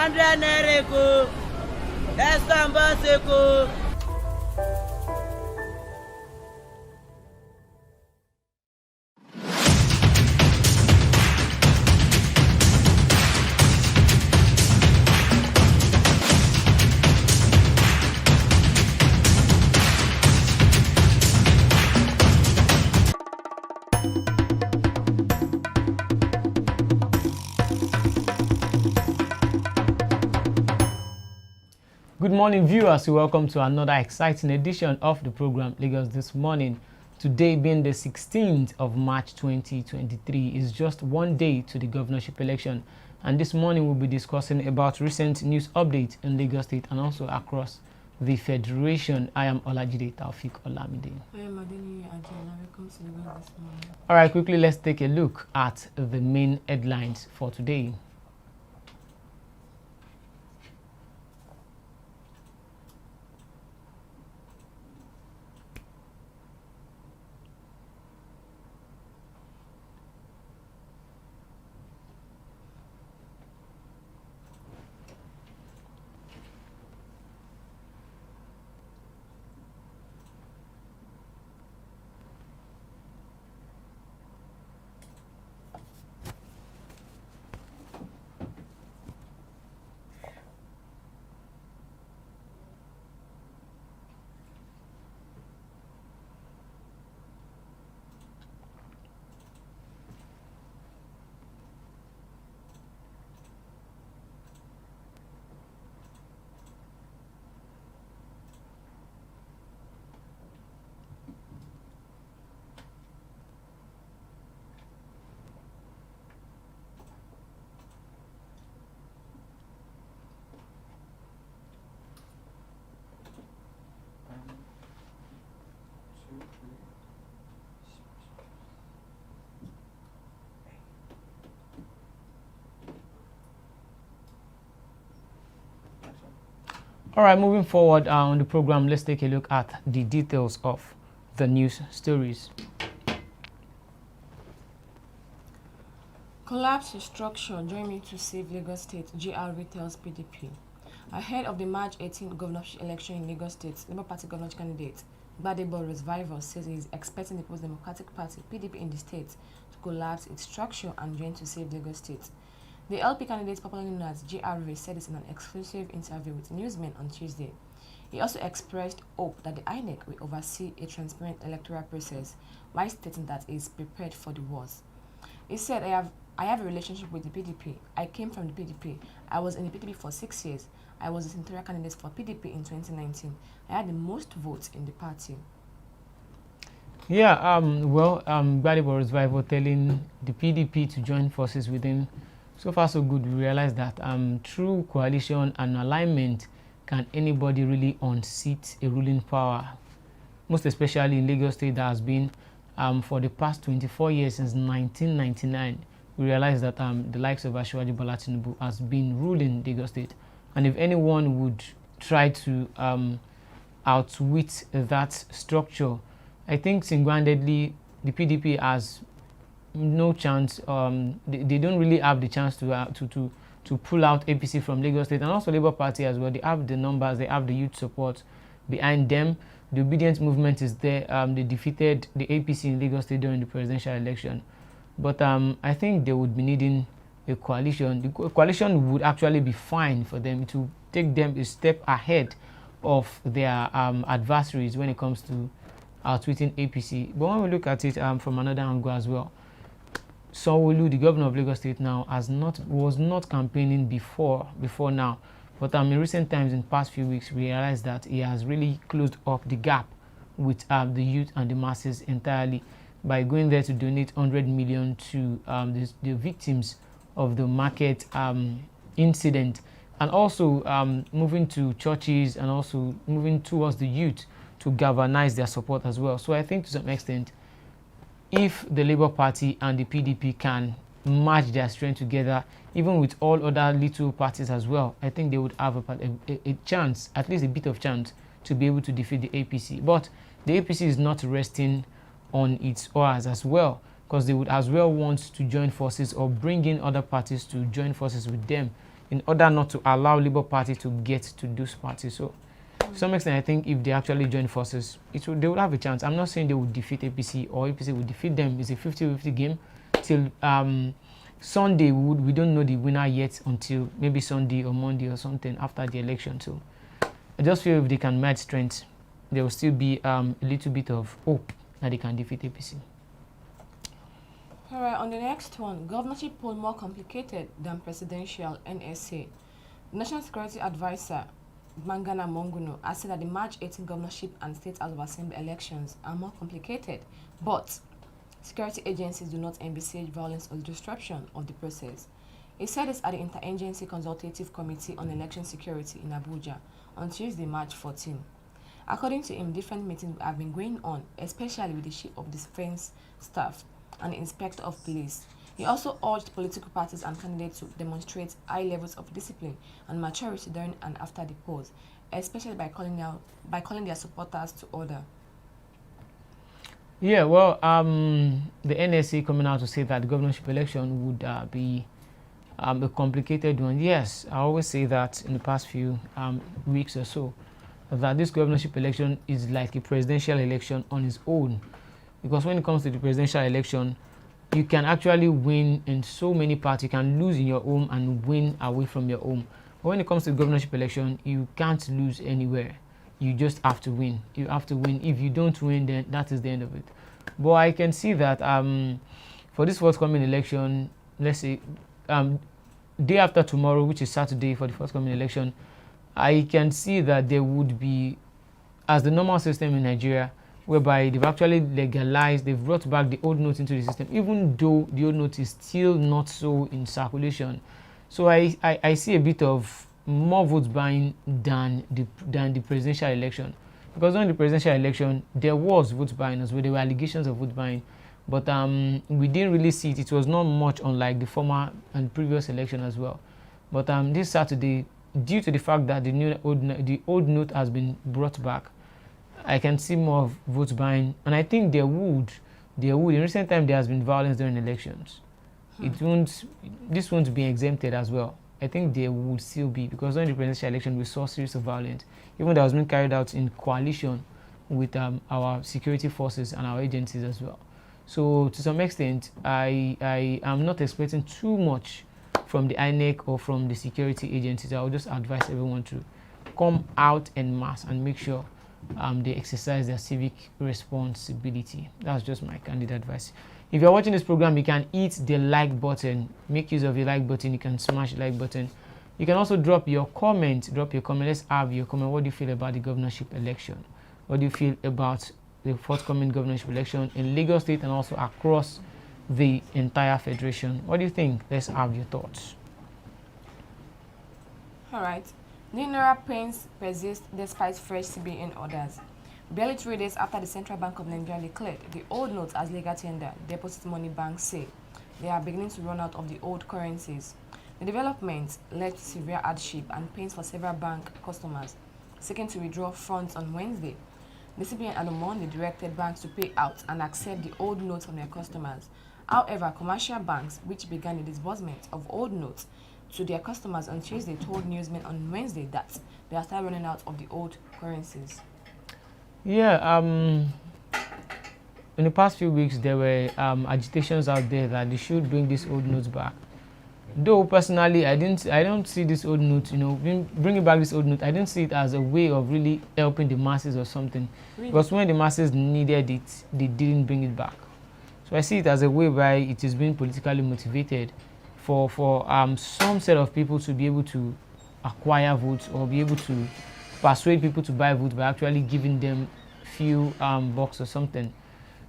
100 naira ko. That's Seko. Good morning, viewers. Welcome to another exciting edition of the program Lagos This Morning. Today being the 16th of March 2023 is just one day to the governorship election, and this morning we'll be discussing about recent news updates in Lagos State and also across the Federation. I am Olajide Taufik Olamide. I am Adeni Ajana. Welcome to Lagos This Morning. All right, quickly let's take a look at the main headlines for today. All right, moving forward on the program, let's take a look at the details of the news stories. Collapse structure, join me to save Lagos State, GRV tells PDP. Ahead of the March 18 governorship election in Lagos State, Labour Party governor candidate Gbadebo Revival says he is expecting the Post-Democratic Party, PDP in the state, to collapse its structure and join to save Lagos State. The LP candidate, popularly known as GRV, said this in an exclusive interview with newsmen on Tuesday. He also expressed hope that the INEC will oversee a transparent electoral process, while stating that he is prepared for the worst. He said, I have a relationship with the PDP. I came from the PDP. I was in the PDP for 6 years. I was the senatorial candidate for PDP in 2019. I had the most votes in the party. Yeah, Gbadebo Revival telling the PDP to join forces with him. So far, so good. We realize that through coalition and alignment, can anybody really unseat a ruling power? Most especially in Lagos State, that has been for the past 24 years, since 1999. We realize that the likes of Asiwaju Bola Tinubu has been ruling Lagos State. And if anyone would try to outwit that structure, I think single-handedly the PDP has no chance. They don't really have the chance to pull out APC from Lagos State, and also Labour Party as well. They have the numbers, they have the youth support behind them. The obedience movement is there. They defeated the APC in Lagos State during the presidential election, but I think they would be needing a coalition. The coalition would actually be fine for them to take them a step ahead of their adversaries when it comes to outwitting APC. But when we look at it from another angle as well, Sanwo-Olu, the governor of Lagos State now, was not campaigning before now, but in recent times, in the past few weeks, we realized that he has really closed up the gap with the youth and the masses entirely by going there to donate 100 million to the victims of the market incident, and also moving to churches and also moving towards the youth to galvanize their support as well. So I think to some extent, if the Labour Party and the PDP can match their strength together, even with all other little parties as well, I think they would have a chance, at least a bit of chance, to be able to defeat the APC. But the APC is not resting on its oars as well, because they would as well want to join forces or bring in other parties to join forces with them in order not to allow Labour Party to get to those parties. So to some extent, I think if they actually join forces, they would have a chance. I'm not saying they would defeat APC or APC would defeat them. It's a 50-50 game till Sunday. We don't know the winner yet until maybe Sunday or Monday or something after the election. So I just feel if they can match strength, there will still be a little bit of hope that they can defeat APC. All right, on the next one, governorship poll more complicated than presidential NSA. National Security Advisor Mangana Monguno has said that the March 18 governorship and State House of Assembly elections are more complicated, but security agencies do not envisage violence or disruption of the process. He said this at the Interagency Consultative Committee on Election Security in Abuja on Tuesday, March 14. According to him, different meetings have been going on, especially with the Chief of Defense Staff and the Inspector of Police. He also urged political parties and candidates to demonstrate high levels of discipline and maturity during and after the polls, especially by calling their supporters to order. Yeah, well, the NSA coming out to say that the governorship election would be a complicated one. Yes, I always say that in the past few weeks or so, that this governorship election is like a presidential election on its own. Because when it comes to the presidential election, you can actually win in so many parts. You can lose in your home and win away from your home. But when it comes to the governorship election, you can't lose anywhere. You just have to win. You have to win. If you don't win, then that is the end of it. But I can see that for this forthcoming election, let's say day after tomorrow, which is Saturday for the forthcoming election, I can see that there would be, as the normal system in Nigeria, whereby they've actually legalized, they've brought back the old note into the system, even though the old note is still not so in circulation. So I see a bit of more votes buying than the presidential election. Because during the presidential election, there was vote buying as well. There were allegations of vote buying. But we didn't really see it. It was not much unlike the former and previous election as well. But this Saturday, due to the fact that the old note has been brought back, I can see more of vote buying, and I think there would. In recent time, there has been violence during elections. This won't be exempted as well. I think there would still be, because during the presidential election, we saw a series of violence, even that was being carried out in coalition with our security forces and our agencies as well. So to some extent, I am not expecting too much from the INEC or from the security agencies. I would just advise everyone to come out en masse and make sure they exercise their civic responsibility. That's just my candid advice. If you're watching this program, you can hit the like button. Make use of the like button. You can smash the like button. You can also drop your comment. Let's have your comment. What do you feel about the governorship election? What do you feel about the forthcoming governorship election in Lagos State and also across the entire federation? What do you think? Let's have your thoughts. All right. Naira pains persist despite fresh CBN orders. Barely 3 days after the Central Bank of Nigeria declared the old notes as legal tender, deposit money banks say they are beginning to run out of the old currencies. The development led to severe hardship and pains for several bank customers seeking to withdraw funds on Wednesday. The CBN on Monday directed banks to pay out and accept the old notes from their customers. However, commercial banks, which began the disbursement of old notes to their customers on Tuesday, told newsmen on Wednesday that they are still running out of the old currencies. Yeah, in the past few weeks, there were agitations out there that they should bring these old notes back. Though personally, I don't see this old note, bringing back this old note, I didn't see it as a way of really helping the masses or something. Really? Because when the masses needed it, they didn't bring it back. So I see it as a way where it is being politically motivated for some set of people to be able to acquire votes or be able to persuade people to buy votes by actually giving them few bucks or something.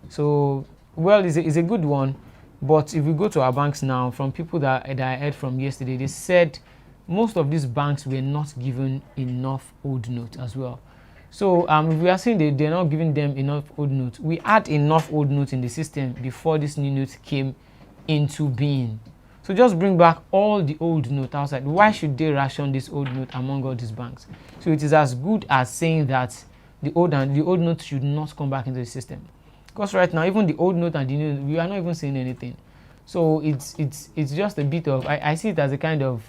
So, well, it's a good one. But if we go to our banks now, from people that I heard from yesterday, they said most of these banks were not given enough old notes as well. So if we are saying they're not giving them enough old notes, we had enough old notes in the system before this new note came into being. So just bring back all the old note outside. Why should they ration this old note among all these banks? So it is as good as saying that the old note should not come back into the system. Because right now, even the old note and the new note, we are not even saying anything. So it's just a bit of, I see it as a kind of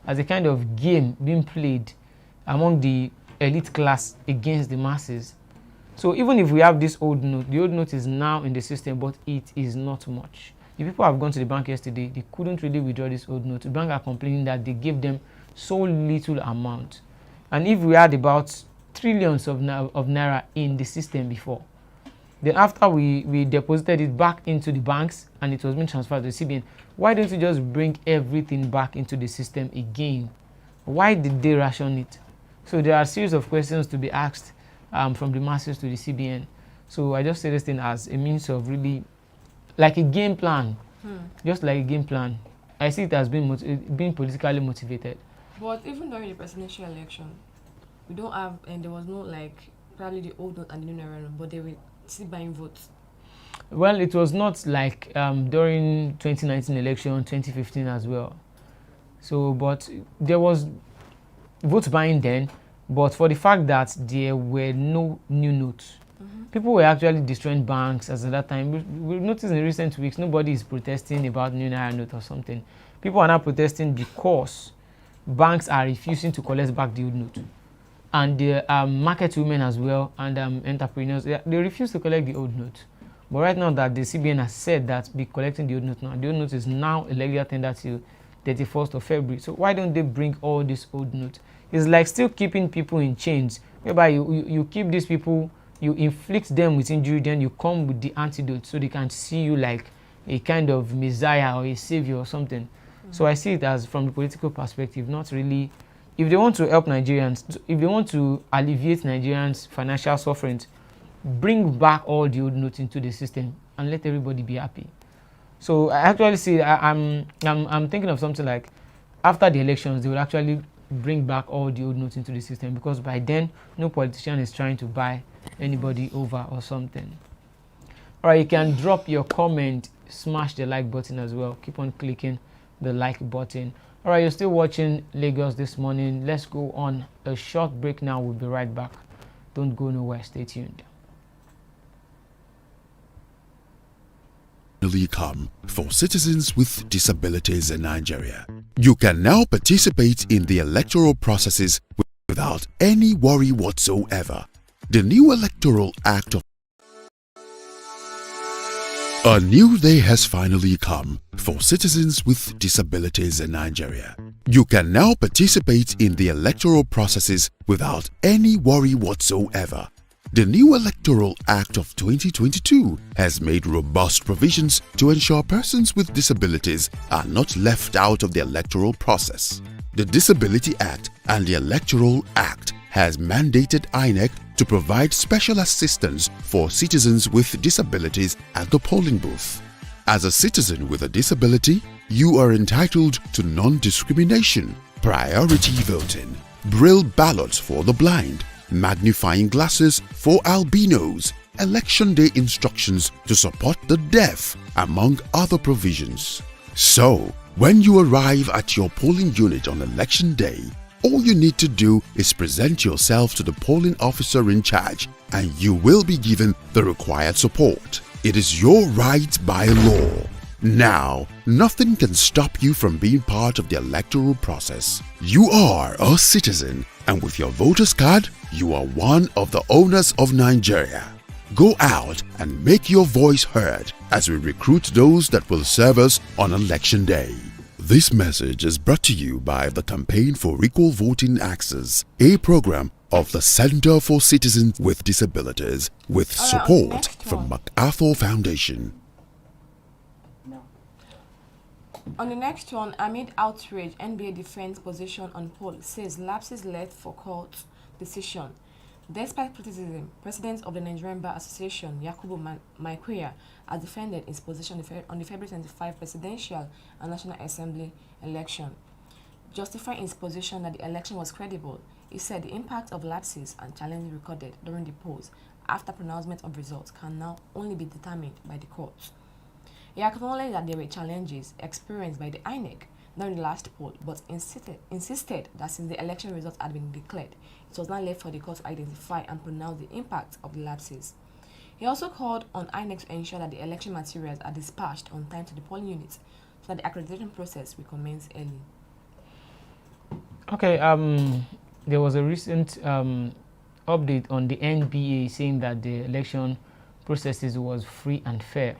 as a kind of game being played among the elite class against the masses. So even if we have this old note, the old note is now in the system, but it is not much. The people have gone to the bank yesterday, they couldn't really withdraw this old note. The bank are complaining that they gave them so little amount. And if we had about trillions of naira in the system before, then after we deposited it back into the banks and it was being transferred to the CBN, why don't you just bring everything back into the system again? Why did they ration it? So there are a series of questions to be asked from the masses to the CBN. So I just say this thing as a means of really like a game plan, just like a game plan. I see it as being politically motivated. But even during the presidential election, we don't have, and there was no like probably the old note and the new naira note, but they were still buying votes. Well, it was not like during 2019 election, 2015 as well. So, but there was vote buying then, but for the fact that there were no new notes, people were actually destroying banks as at that time. We've noticed in recent weeks, nobody is protesting about new naira note or something. People are not protesting because banks are refusing to collect back the old note. And the market women as well and entrepreneurs, they refuse to collect the old note. But right now that the CBN has said that be collecting the old note now, the old note is now a legal tender till 31st of February. So why don't they bring all this old note? It's like still keeping people in chains, whereby you keep these people, you inflict them with injury, then you come with the antidote so they can see you like a kind of messiah or a savior or something. So I see it as from the political perspective, not really. If they want to help Nigerians, if they want to alleviate Nigerians' financial suffering, bring back all the old notes into the system and let everybody be happy. So I actually see, I'm thinking of something like after the elections, they will actually bring back all the old notes into the system, because by then no politician is trying to buy anybody over or something. All right, you can drop your comment, smash the like button as well. Keep on clicking the like button. All right, you're still watching Lagos This Morning. Let's go on a short break now. We'll be right back. Don't go nowhere. Stay tuned. Come for citizens with disabilities in Nigeria. You can now participate in the electoral processes without any worry whatsoever. The new Electoral Act of A new day has finally come for citizens with disabilities in Nigeria. You can now participate in the electoral processes without any worry whatsoever. The new Electoral Act of 2022 has made robust provisions to ensure persons with disabilities are not left out of the electoral process. The Disability Act and the Electoral Act has mandated INEC to provide special assistance for citizens with disabilities at the polling booth. As a citizen with a disability, you are entitled to non-discrimination, priority voting, braille ballots for the blind, magnifying glasses for albinos, election day instructions to support the deaf, among other provisions. So, when you arrive at your polling unit on election day, all you need to do is present yourself to the polling officer in charge and you will be given the required support. It is your right by law. Now, nothing can stop you from being part of the electoral process. You are a citizen, and with your voter's card, you are one of the owners of Nigeria. Go out and make your voice heard as we recruit those that will serve us on election day. This message is brought to you by the Campaign for Equal Voting Access, a program of the Center for Citizens with Disabilities, with support from MacArthur Foundation. On the next one, amid outrage, NBA defends position on poll, says lapses led for court decision. Despite criticism, President of the Nigerian Bar Association, Yakubu Maikuya, has defended his position on the February 25 presidential and National Assembly election. Justifying his position that the election was credible, he said the impact of lapses and challenges recorded during the polls after pronouncement of results can now only be determined by the courts. He acknowledged that there were challenges experienced by the INEC during the last poll, but insisted that since the election results had been declared, it was not left for the court to identify and pronounce the impact of the lapses. He also called on INEC to ensure that the election materials are dispatched on time to the polling units so that the accreditation process will commence early. Okay, there was a recent update on the NBA saying that the election processes was free and fair.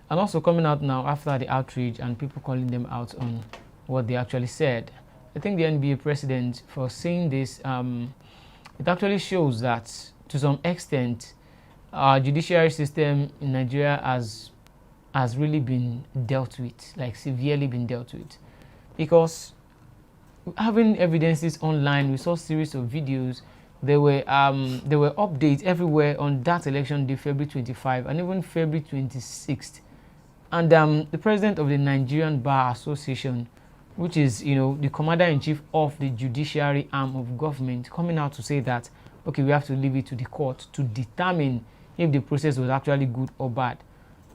And also coming out now after the outrage and people calling them out on what they actually said. I think the NBA president, for saying this, it actually shows that to some extent our judiciary system in Nigeria has really been dealt with, like severely been dealt with. Because having evidences online, we saw a series of videos. There were updates everywhere on that election day, February 25 and even February 26th. And the president of the Nigerian Bar Association, which is, you know, the commander-in-chief of the judiciary arm of government, coming out to say that, okay, we have to leave it to the court to determine if the process was actually good or bad.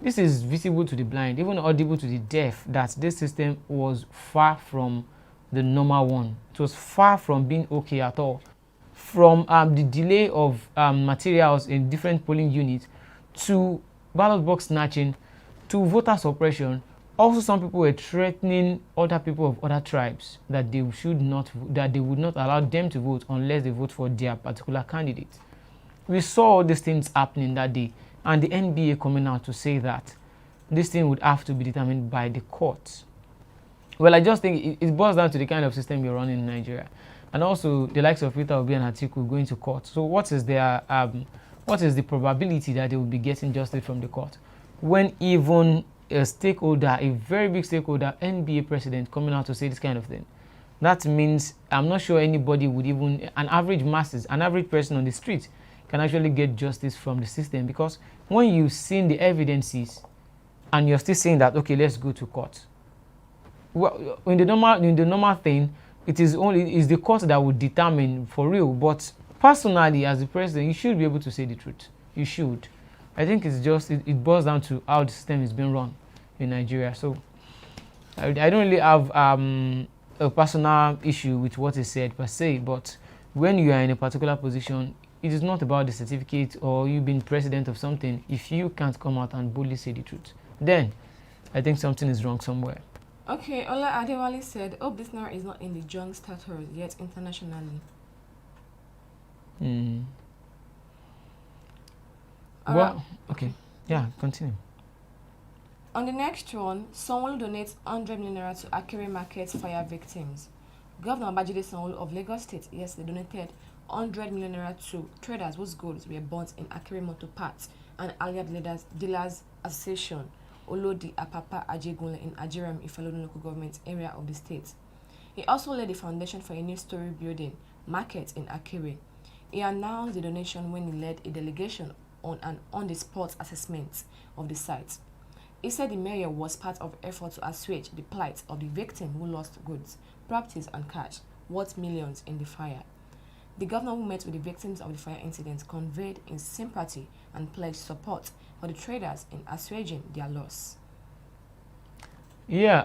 This is visible to the blind, even audible to the deaf, that this system was far from the normal one. It was far from being okay at all. From the delay of materials in different polling units to ballot box snatching to voter suppression. Also, some people were threatening other people of other tribes that they would not allow them to vote unless they vote for their particular candidate. We saw all these things happening that day, and the NBA coming out to say that this thing would have to be determined by the courts. Well, I just think it boils down to the kind of system you're running in Nigeria, and also the likes of Peter Obi and Atiku going to court. So, what is the probability that they will be getting justice from the court when even a stakeholder, a very big stakeholder, NBA president, coming out to say this kind of thing? That means I'm not sure anybody would, even an average person on the street can actually get justice from the system, because when you've seen the evidences and you're still saying that, okay, let's go to court. Well, in the normal thing, it is the court that would determine for real. But personally, as the president, you should be able to say the truth. You should. I think it's just it boils down to how the system is being run in Nigeria. So I don't really have a personal issue with what is said per se, but when you are in a particular position, it is not about the certificate or you being president of something. If you can't come out and boldly say the truth, then I think something is wrong somewhere. Okay, Ola Adewale said, hope this now is not in the junk status yet internationally. Well, okay. Yeah, continue. On the next one, someone donates 100 million naira to Akere Market fire victims. Governor Babajide Sanwo-Olu of Lagos State yesterday donated 100 million naira to traders whose goods were burnt in Akere Motor Parts and Allied Dealers Association, Olodi Apapa Ajegunle in Ajiram, Ifalodun local government area of the state. He also laid the foundation for a new story building market in Akere. He announced the donation when he led a delegation on an on-the-spot assessment of the site. He said the mayor was part of effort to assuage the plight of the victim who lost goods, properties and cash, worth millions in the fire. The governor, who met with the victims of the fire incident, conveyed his sympathy and pledged support for the traders in assuaging their loss. Yeah,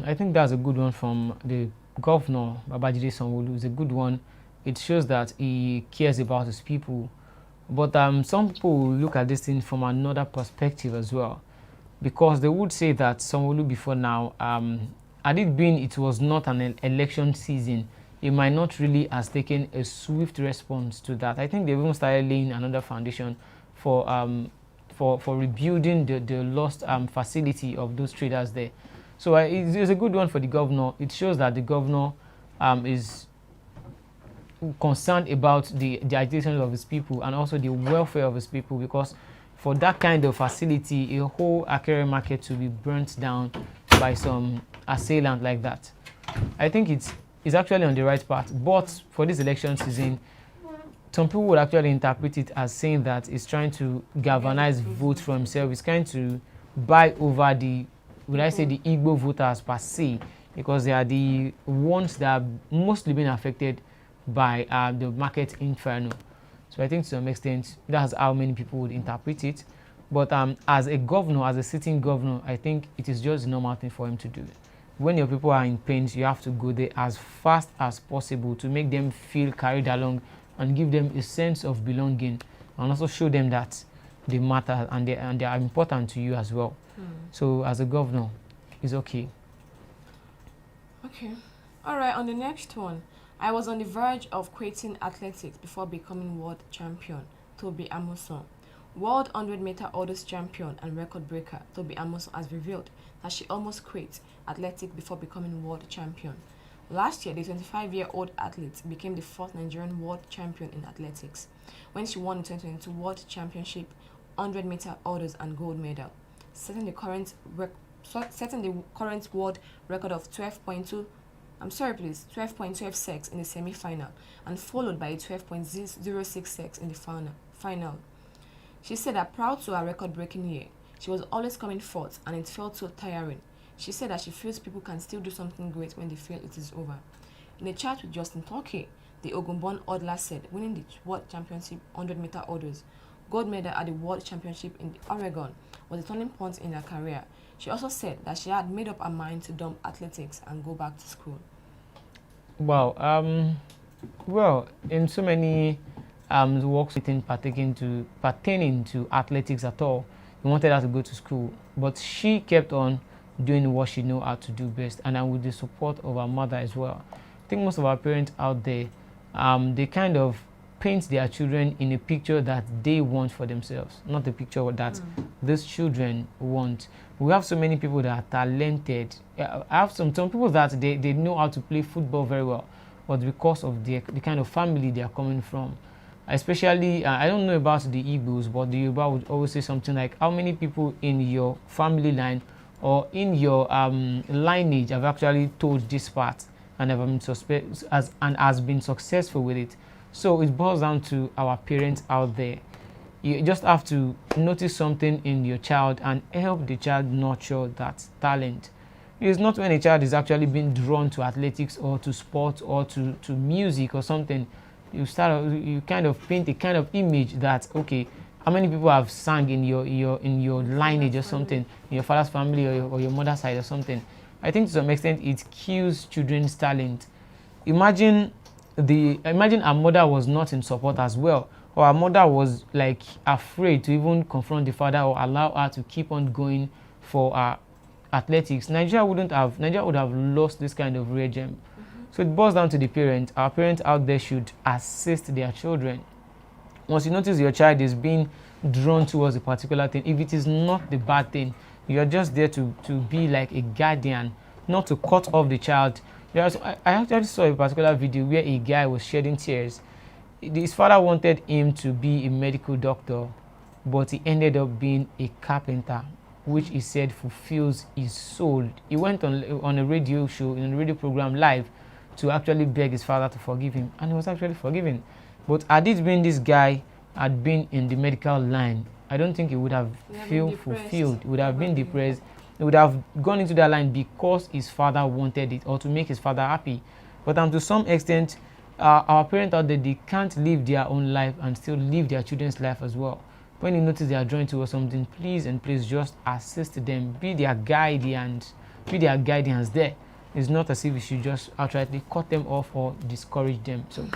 I think that's a good one from the governor, Babajide Sanwo-Olu. It's a good one. It shows that he cares about his people. But some people will look at this thing from another perspective as well, because they would say that Sanwo-Olu before now, had it been it was not an election season, it might not really has taken a swift response to that. I think they've even started laying another foundation for rebuilding the lost facility of those traders there. So it's a good one for the governor. It shows that the governor is concerned about the agitation of his people and also the welfare of his people, because for that kind of facility, a whole Akere market to be burnt down by some assailant like that, I think it's actually on the right path. But for this election season, some people would actually interpret it as saying that it's trying to galvanize votes for himself. It's trying to buy over the, would I say, the Igbo voters per se, because they are the ones that are mostly being affected by the market inferno. So I think to some extent that's how many people would interpret it. But as a governor, as a sitting governor, I think it is just a normal thing for him to do. When your people are in pain, you have to go there as fast as possible to make them feel carried along and give them a sense of belonging, and also show them that they matter and they are important to you as well. So as a governor, it's okay. Okay. All right, on the next one, I was on the verge of quitting athletics before becoming world champion, Toby Amuson. World 100-meter hurdles champion and record breaker Toby Amuson has revealed that she almost quit athletics before becoming world champion. Last year, the 25-year-old athlete became the fourth Nigerian world champion in athletics when she won the 2022 World Championship 100-meter hurdles and gold medal, setting the current world record of 12.12 seconds in the semi-final and followed by a 12.006 seconds in the final. She said that proud to her record-breaking year, she was always coming fourth and it felt so tiring. She said that she feels people can still do something great when they feel it is over. In a chat with Justin Turkey, the Ogun-born hurdler said winning the World Championship 100-meter hurdles, gold medal at the World Championship in Oregon was a turning point in her career. She also said that she had made up her mind to dump athletics and go back to school. Wow. Well, in so many works pertaining to athletics at all, he wanted her to go to school, but she kept on doing what she knew how to do best, and with the support of her mother as well. I think most of our parents out there, they kind of paint their children in a picture that they want for themselves, not the picture that these children want. We have so many people that are talented. I have some people that they know how to play football very well, but because of the kind of family they are coming from, especially, I don't know about the Igbos, but the Yoruba would always say something like, how many people in your family line or in your lineage have actually told this part and have been has been successful with it. So it boils down to our parents out there. You just have to notice something in your child and help the child nurture that talent. It's not when a child is actually being drawn to athletics or to sports or to music or something, you kind of paint a kind of image that, okay, how many people have sang in your lineage or something, in your father's family or your mother's side or something. I think to some extent it kills children's talent. Imagine our mother was not in support as well, or our mother was like afraid to even confront the father or allow her to keep on going for athletics. Nigeria would have lost this kind of rare gem. So it boils down to the parents. Our parents out there should assist their children. Once you notice your child is being drawn towards a particular thing, if it is not the bad thing, you're just there to be like a guardian, not to cut off the child. I actually saw a particular video where a guy was shedding tears. His father wanted him to be a medical doctor, but he ended up being a carpenter, which he said fulfills his soul. He went on a radio show, in a radio program live, to actually beg his father to forgive him, and he was actually forgiven. But had it been this guy had been in the medical line, I don't think he would have felt fulfilled. He would have been depressed. He would have gone into that line because his father wanted it or to make his father happy. But to some extent, our parents out there, they can't live their own life and still live their children's life as well. When you notice they are drawn towards something, please just assist them. Be their guidance there. It's not as if you should just outrightly cut them off or discourage them. So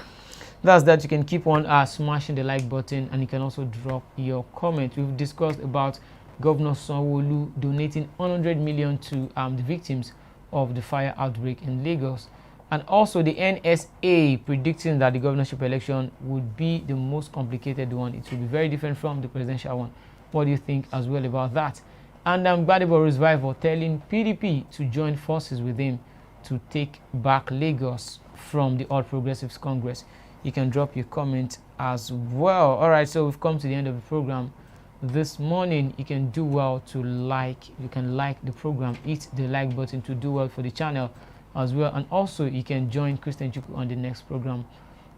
that's that. You can keep on smashing the like button, and you can also drop your comment. We've discussed about Governor Sanwo-Olu donating 100 million to the victims of the fire outbreak in Lagos, and also the NSA predicting that the governorship election would be the most complicated one. It will be very different from the presidential one. What do you think as well about that? And Gbadebo Revival telling PDP to join forces with him to take back Lagos from the All Progressives Congress. You can drop your comment as well. All right, so we've come to the end of the program this morning. You can do well to like the program, hit the like button to do well for the channel as well, and also you can join Christian Chukwu on the next program,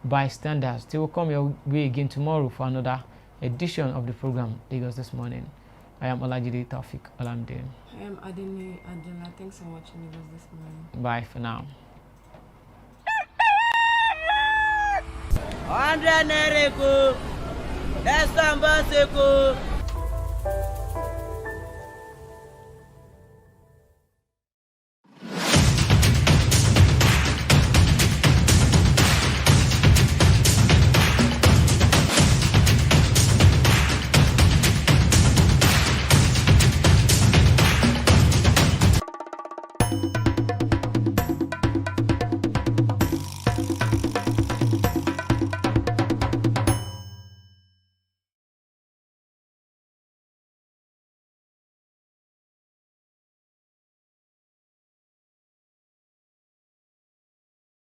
Bystanders. They will come your way again tomorrow for another edition of the program Lagos This Morning. I am Olajide Taufik Olamide. I am Adini Adela. Thanks for watching Lagos This Morning. Bye for now. 100 naira eko, that's